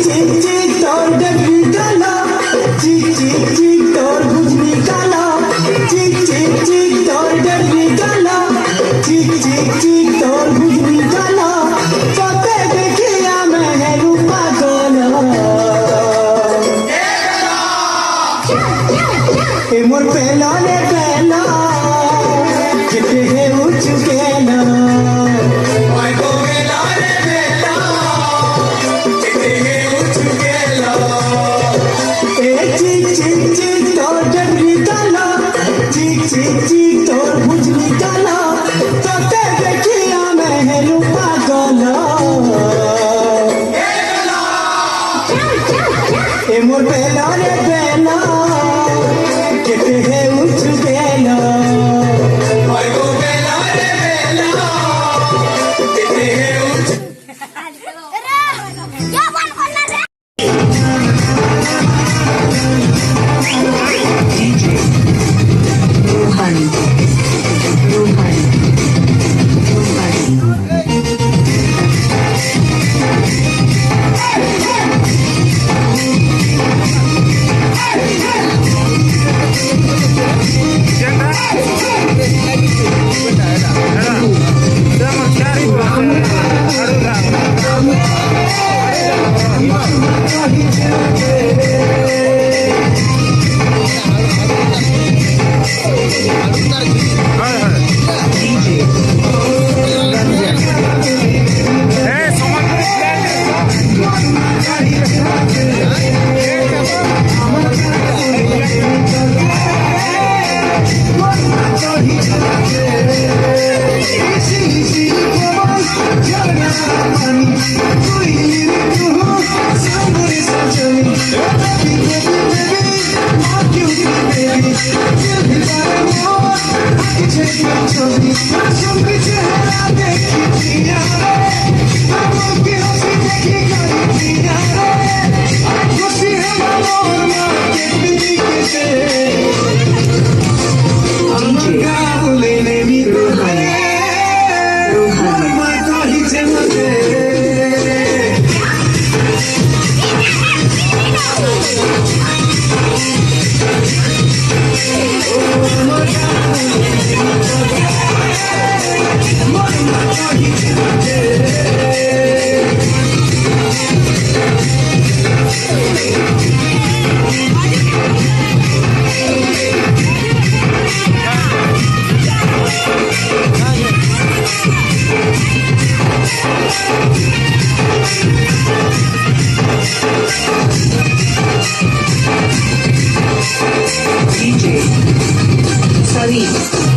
चिक चिक तोर डबरी काला, चिक चिक चिक तोर भुजनी काला, चिक चिक चिक तोर डबरी काला, चिक चिक चिक तोर भुजनी काला, তোকে দেখিয়া মেহেরু পাগল। এ মোর পেলা রে পেলা, যেতে হে উঁচু কেলা। चिक चिक चिक तोर डबरी काला, चिक चिक चिक तोर भुजनी काला, তোকে দেখিয়া মেহেরু পাগল। এ মোর বেলা রে বেলা, কেটে হে উঁচু বেলা। DJ Salim